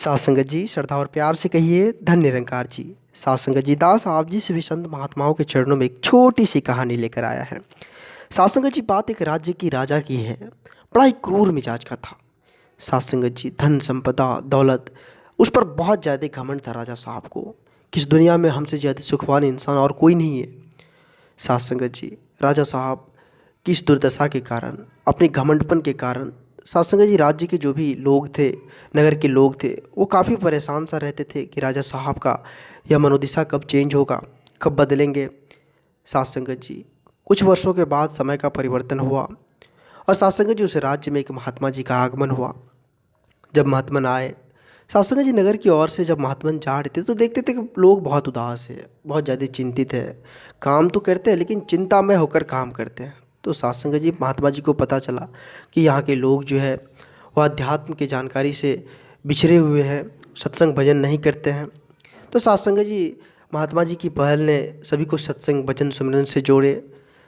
सात संगत जी श्रद्धा और प्यार से कहिए धन्य निरंकार जी। सात संगत जी दास आप जी सभी संत महात्माओं के चरणों में एक छोटी सी कहानी लेकर आया है। सात संगत जी बात एक राज्य की राजा की है। बड़ा ही क्रूर मिजाज का था सात संगत जी। धन संपदा दौलत उस पर बहुत ज़्यादा घमंड था राजा साहब को कि इस दुनिया में हमसे ज़्यादा सुखवान इंसान और कोई नहीं है। सात संगत जी राजा साहब की इस दुर्दशा के कारण, अपने घमंडपन के कारण सात संगत जी राज्य के जो भी लोग थे, नगर के लोग थे, वो काफ़ी परेशान सा रहते थे कि राजा साहब का यह मनोदिशा कब चेंज होगा, कब बदलेंगे। सात संगत जी कुछ वर्षों के बाद समय का परिवर्तन हुआ और सात संगत जी उस राज्य में एक महात्मा जी का आगमन हुआ। जब महात्मन आए, सात संगत जी नगर की ओर से जब महात्मन जा रहे थे तो देखते थे कि लोग बहुत उदास है, बहुत ज़्यादा चिंतित है। काम तो करते हैं लेकिन चिंता में होकर काम करते हैं। तो सात संगत जी महात्मा जी को पता चला कि यहाँ के लोग जो है वह अध्यात्म की जानकारी से बिछड़े हुए हैं, सत्संग भजन नहीं करते हैं। तो सात संगत जी महात्मा जी की पहल ने सभी को सत्संग भजन सुमिरन से जोड़े।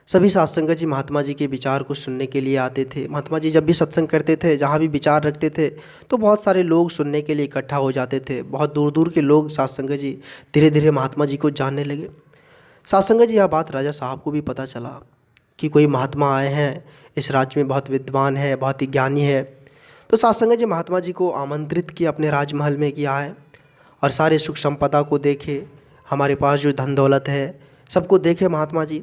सभी सात संगत जी महात्मा जी के विचार को सुनने के लिए आते थे। महात्मा जी जब भी सत्संग करते थे, जहाँ भी विचार रखते थे, तो बहुत सारे लोग सुनने के लिए इकट्ठा हो जाते थे। बहुत दूर दूर के लोग सात संगत जी धीरे धीरे महात्मा जी को जानने लगे। सात संगत जी यह बात राजा साहब को भी पता चला कि कोई महात्मा आए हैं, इस राज्य में बहुत विद्वान है, बहुत ही ज्ञानी है। तो सात संगत जी महात्मा जी को आमंत्रित किया अपने राजमहल में कि आए और सारे सुख संपदा को देखे, हमारे पास जो धन दौलत है सबको देखे महात्मा जी।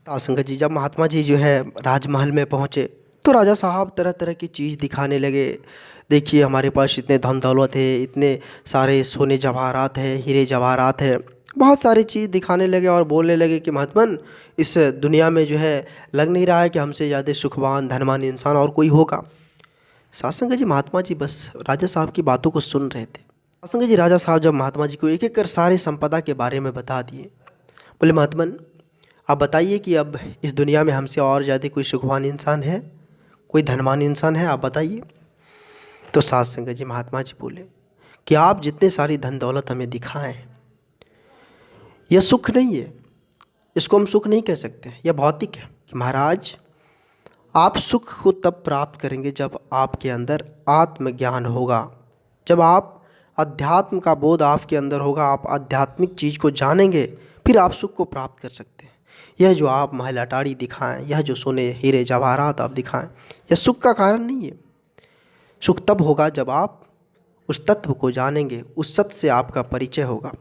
सात संगत जी जब महात्मा जी जो है राजमहल में पहुँचे तो राजा साहब तरह तरह की चीज़ दिखाने लगे। देखिए हमारे पास इतने धन दौलत है, इतने सारे सोने जवाहरात है, हीरे जवाहरात है, बहुत सारी चीज़ दिखाने लगे और बोलने लगे कि महात्मन इस दुनिया में जो है लग नहीं रहा है कि हमसे ज़्यादा सुखवान धनवान इंसान और कोई होगा। सात संगत जी महात्मा जी बस राजा साहब की बातों को सुन रहे थे। सात संगत जी राजा साहब जब महात्मा जी को एक एक कर सारे संपदा के बारे में बता दिए, बोले महात्मन आप बताइए कि अब इस दुनिया में हमसे और ज़्यादा कोई सुखवान इंसान है, कोई धनवान इंसान है, आप बताइए। तो सात संगत जी महात्मा जी बोले कि आप जितने सारी धन दौलत हमें दिखाएं, यह सुख नहीं है, इसको हम सुख नहीं कह सकते, यह भौतिक है। कि महाराज आप सुख को तब प्राप्त करेंगे जब आपके अंदर आत्मज्ञान होगा, जब आप अध्यात्म का बोध आपके अंदर होगा, आप आध्यात्मिक चीज़ को जानेंगे, फिर आप सुख को प्राप्त कर सकते हैं। यह जो आप महल अटारी दिखाएं, यह जो सोने हीरे जवाहरात आप दिखाएं, यह सुख का कारण नहीं है। सुख तब होगा जब आप उस तत्व को जानेंगे, उस सत्य से आपका परिचय होगा।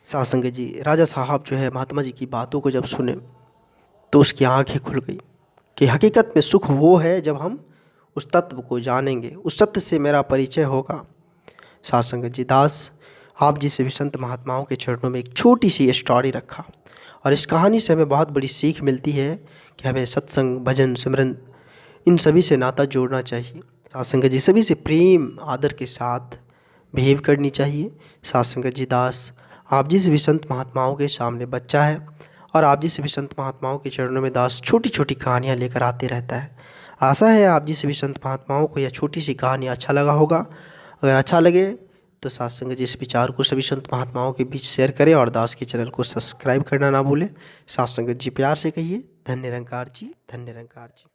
सात संगत जी राजा साहब जो है महात्मा जी की बातों को जब सुने तो उसकी आंखें खुल गई कि हकीकत में सुख वो है जब हम उस तत्व को जानेंगे, उस सत्य से मेरा परिचय होगा। सात संगत जी दास आप जी सभी संत महात्माओं के चरणों में एक छोटी सी स्टोरी रखा और इस कहानी से हमें बहुत बड़ी सीख मिलती है कि हमें सत्संग भजन सिमरन इन सभी से नाता जोड़ना चाहिए। सात संगत जी सभी से प्रेम आदर के साथ बिहेव करनी चाहिए। सात संगत जी दास आप जी सभी संत महात्माओं के सामने बच्चा है और आप जी सभी संत महात्माओं के चरणों में दास छोटी छोटी कहानियाँ लेकर आते रहता है। आशा है आप जी सभी संत महात्माओं को यह छोटी सी कहानी अच्छा लगा होगा। अगर अच्छा लगे तो सात संगत जी इस विचार को सभी संत महात्माओं के बीच शेयर करें और दास के चैनल को सब्सक्राइब करना ना भूलें। सात संगत जी प्यार से कहिए धन्य निरंकार जी, धन्य निरंकार जी।